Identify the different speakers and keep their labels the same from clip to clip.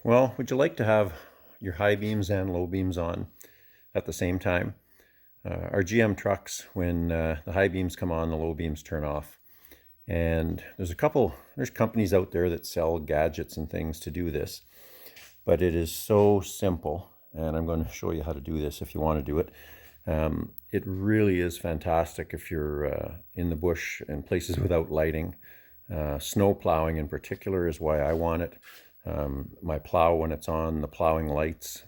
Speaker 1: Well, would you like to have your high beams and low beams on at the same time? Our GM trucks, when the high beams come on, the low beams turn off. And there's companies out there that sell gadgets and things to do this, but it is so simple. And I'm going to show you how to do this if you want to do it. It really is fantastic if you're in the bush and places without lighting. Snow plowing in particular is why I want it. My plow, when it's on, the plowing lights,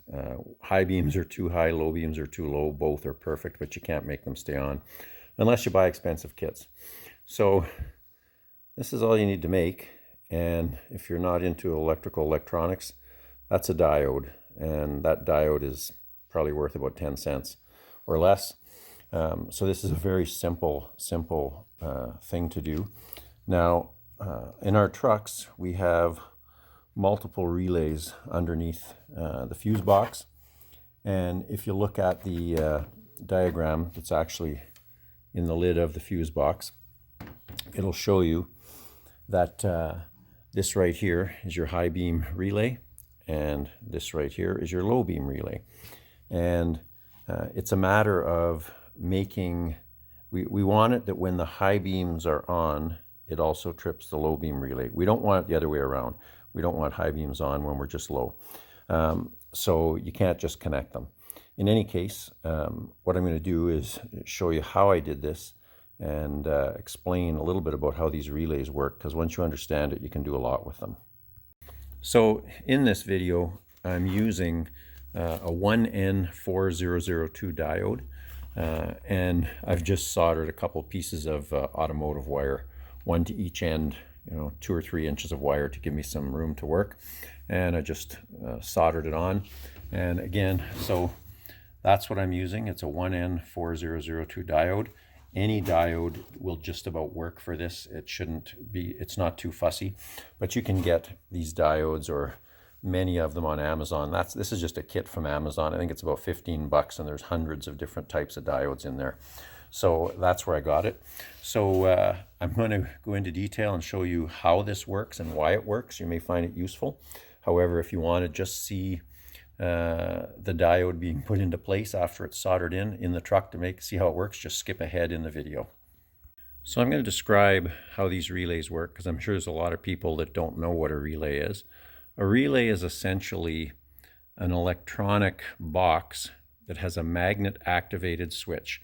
Speaker 1: high beams are too high, low beams are too low. Both are perfect, but you can't make them stay on unless you buy expensive kits. So this is all you need to make. And if you're not into electronics, that's a diode. And that diode is probably worth about 10 cents or less. So this is a very simple thing to do. Now, in our trucks, we have multiple relays underneath the fuse box. And if you look at the diagram that's actually in the lid of the fuse box, it'll show you that this right here is your high beam relay, and this right here is your low beam relay. And it's a matter of making, we want it that when the high beams are on, it also trips the low beam relay. We don't want it the other way around. We don't want high beams on when we're just low. So you can't just connect them. In any case, what I'm going to do is show you how I did this and explain a little bit about how these relays work, because once you understand it, you can do a lot with them. So in this video, I'm using a 1N4002 diode, and I've just soldered a couple pieces of automotive wire, one to each end, 2 or 3 inches of wire to give me some room to work. And I just soldered it on. And again, so that's what I'm using. It's a 1N4002 diode. Any diode will just about work for this. It's not too fussy, but you can get these diodes or many of them on Amazon. This is just a kit from Amazon. I think it's about 15 bucks, and there's hundreds of different types of diodes in there. So that's where I got it. So I'm going to go into detail and show you how this works and why it works. You may find it useful. However, if you want to just see the diode being put into place after it's soldered in the truck to see how it works, just skip ahead in the video. So I'm going to describe how these relays work, because I'm sure there's a lot of people that don't know what a relay is. A relay is essentially an electronic box that has a magnet activated switch.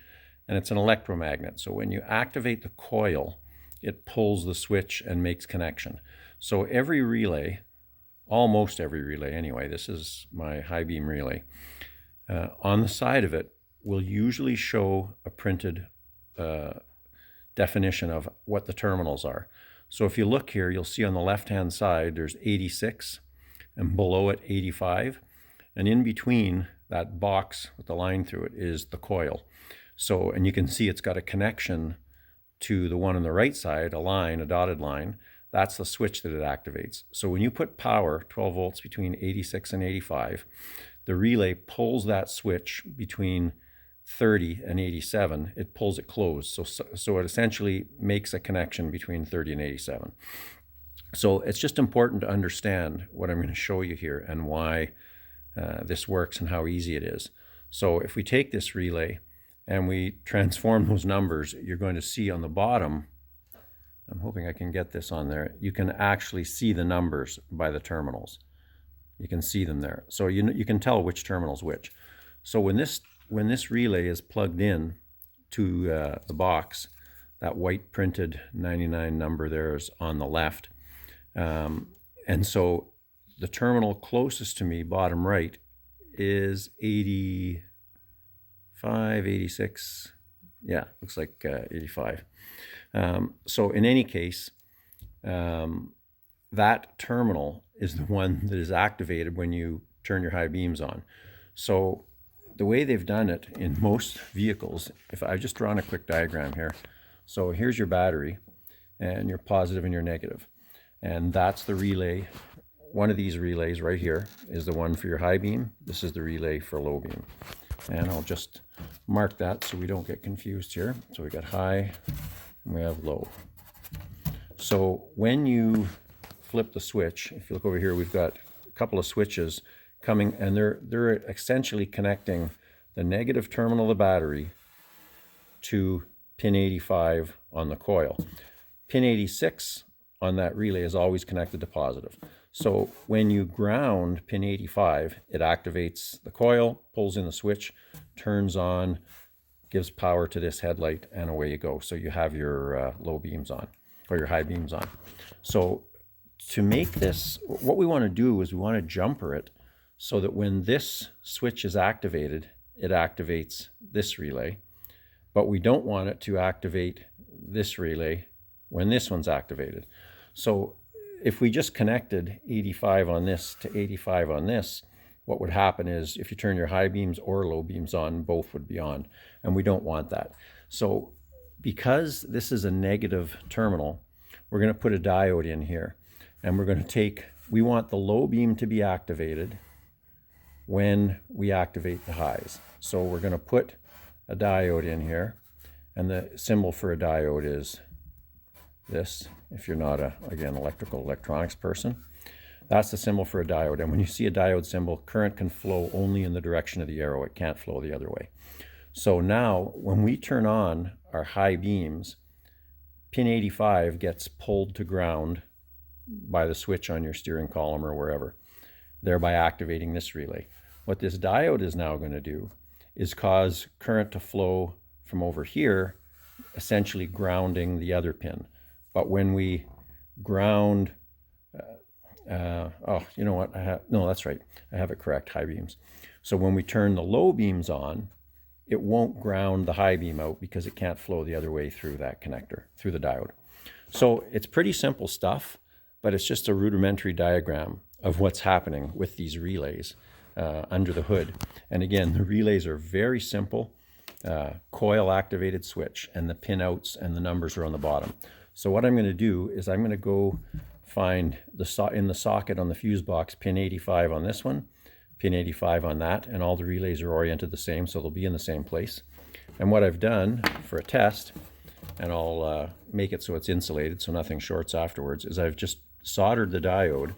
Speaker 1: And it's an electromagnet. So when you activate the coil, it pulls the switch and makes connection. So every relay, almost every relay anyway, this is my high beam relay, on the side of it will usually show a printed definition of what the terminals are. So if you look here, you'll see on the left-hand side, there's 86, and below it, 85. And in between that box with the line through it is the coil. So, and you can see it's got a connection to the one on the right side, a dotted line. That's the switch that it activates. So when you put power, 12 volts between 86 and 85, the relay pulls that switch between 30 and 87. It pulls it closed. So it essentially makes a connection between 30 and 87. So it's just important to understand what I'm going to show you here and why this works and how easy it is. So if we take this relay and we transform those numbers, you're going to see on the bottom, I'm hoping I can get this on there, you can actually see the numbers by the terminals. You can see them there. So you can tell which terminal's which. So when this relay is plugged in to the box, that white printed 99 number there is on the left. And so the terminal closest to me, bottom right, is 85, 86, yeah, looks like 85. So in any case, that terminal is the one that is activated when you turn your high beams on. So the way they've done it in most vehicles, if I've just drawn a quick diagram here. So here's your battery and your positive and your negative. And that's the relay. One of these relays right here is the one for your high beam. This is the relay for low beam. And I'll just mark that so we don't get confused here. So we got high and we have low. So when you flip the switch, if you look over here, we've got couple of switches coming, and they're essentially connecting the negative terminal of the battery to pin 85 on the coil. Pin 86 on that relay is always connected to positive. So when you ground pin 85, it activates the coil, pulls in the switch, turns on, gives power to this headlight, and away you go. So you have your low beams on, or your high beams on. So to make this, what we want to do is we want to jumper it so that when this switch is activated, it activates this relay. But we don't want it to activate this relay when this one's activated. So if we just connected 85 on this to 85 on this, what would happen is if you turn your high beams or low beams on, both would be on, and we don't want that. So because this is a negative terminal, we're going to put a diode in here, and we're going to take, we want the low beam to be activated when we activate the highs. So we're going to put a diode in here, and the symbol for a diode is this. If you're not a, again, electronics person, that's the symbol for a diode. And when you see a diode symbol, current can flow only in the direction of the arrow. It can't flow the other way. So now when we turn on our high beams, pin 85 gets pulled to ground by the switch on your steering column or wherever, thereby activating this relay. What this diode is now going to do is cause current to flow from over here, essentially grounding the other pin. But when we ground, oh, you know what? No, that's right. I have it correct, high beams. So when we turn the low beams on, it won't ground the high beam out because it can't flow the other way through that connector, through the diode. So it's pretty simple stuff, but it's just a rudimentary diagram of what's happening with these relays under the hood. And again, the relays are very simple, coil activated switch, and the pin outs and the numbers are on the bottom. So what I'm going to do is I'm going to go find in the socket on the fuse box pin 85 on this one, pin 85 on that, and all the relays are oriented the same, so they'll be in the same place. And what I've done for a test, and I'll make it so it's insulated so nothing shorts afterwards, is I've just soldered the diode.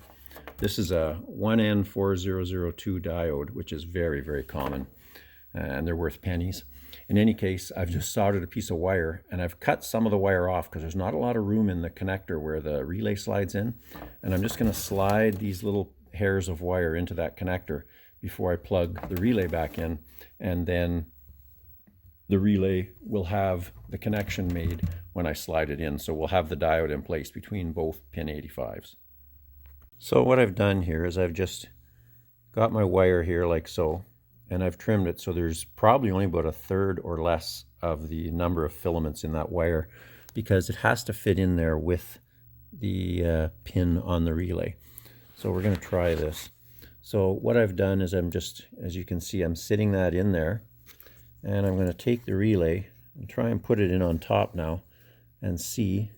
Speaker 1: This is a 1N4002 diode, which is very, very common, and they're worth pennies. In any case, I've just soldered a piece of wire, and I've cut some of the wire off because there's not a lot of room in the connector where the relay slides in. And I'm just going to slide these little hairs of wire into that connector before I plug the relay back in, and then the relay will have the connection made when I slide it in. So we'll have the diode in place between both pin 85s. So what I've done here is I've just got my wire here like so, and I've trimmed it so there's probably only about a third or less of the number of filaments in that wire, because it has to fit in there with the pin on the relay. So we're going to try this. So what I've done is I'm just, as you can see, I'm sitting that in there, and I'm going to take the relay and try and put it in on top now and see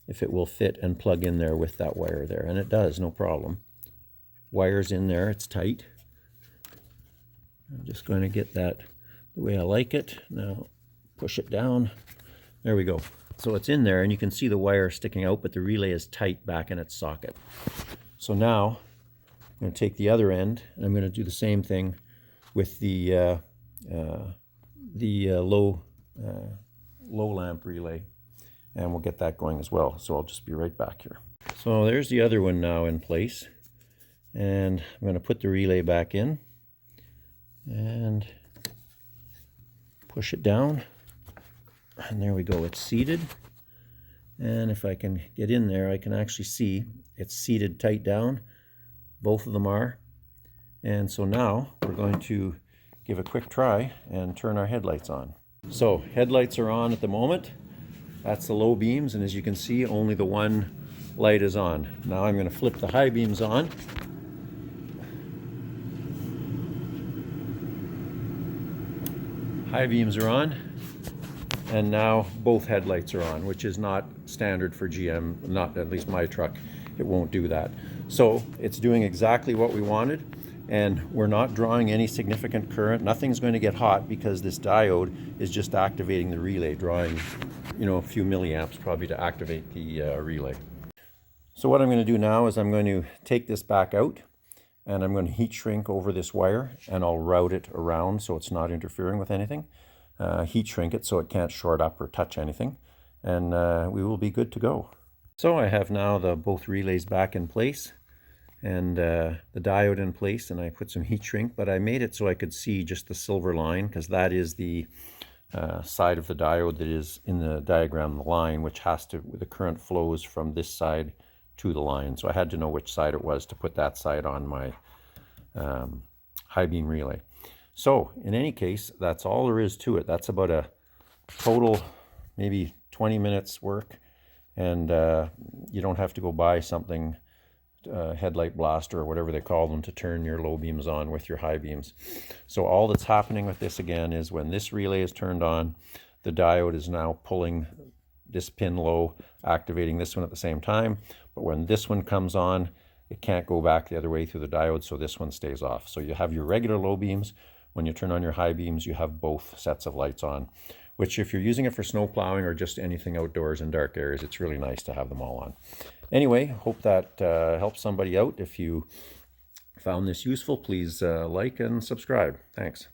Speaker 1: if it will fit and plug in there with that wire there. And it does, no problem. Wire's in there, it's tight. I'm just going to get that the way I like it. Now push it down. There we go. So it's in there, and you can see the wire sticking out, but the relay is tight back in its socket. So now I'm going to take the other end, and I'm going to do the same thing with the low lamp relay, and we'll get that going as well. So I'll just be right back here. So there's the other one now in place, and I'm going to put the relay back in and push it down, and there we go. It's seated, and if I can get in there, I can actually see it's seated tight down. Both of them are. And so now we're going to give a quick try and turn our headlights on. So headlights are on at the moment. That's the low beams, and as you can see, only the one light is on. Now I'm going to flip the high beams on. High beams are on, and now both headlights are on, which is not standard for GM, not at least my truck. It won't do that. So it's doing exactly what we wanted, and we're not drawing any significant current. Nothing's going to get hot because this diode is just activating the relay, drawing, you know, a few milliamps probably to activate the relay. So what I'm going to do now is I'm going to take this back out, and I'm going to heat shrink over this wire, and I'll route it around so it's not interfering with anything. Heat shrink it so it can't short up or touch anything, and we will be good to go. So I have now both relays back in place, and the diode in place, and I put some heat shrink, but I made it so I could see just the silver line, because that is the side of the diode that is in the diagram, the line, which the current flows from this side to the line. So I had to know which side it was to put that side on my high beam relay. So in any case, that's all there is to it. That's about a total maybe 20 minutes work, and you don't have to go buy something, headlight blaster or whatever they call them, to turn your low beams on with your high beams. So all that's happening with this again is when this relay is turned on, the diode is now pulling this pin low, activating this one at the same time. But when this one comes on, it can't go back the other way through the diode, so this one stays off. So you have your regular low beams. When you turn on your high beams, you have both sets of lights on, which if you're using it for snow plowing or just anything outdoors in dark areas, it's really nice to have them all on. Anyway, hope that helps somebody out. If you found this useful, please like and subscribe. Thanks.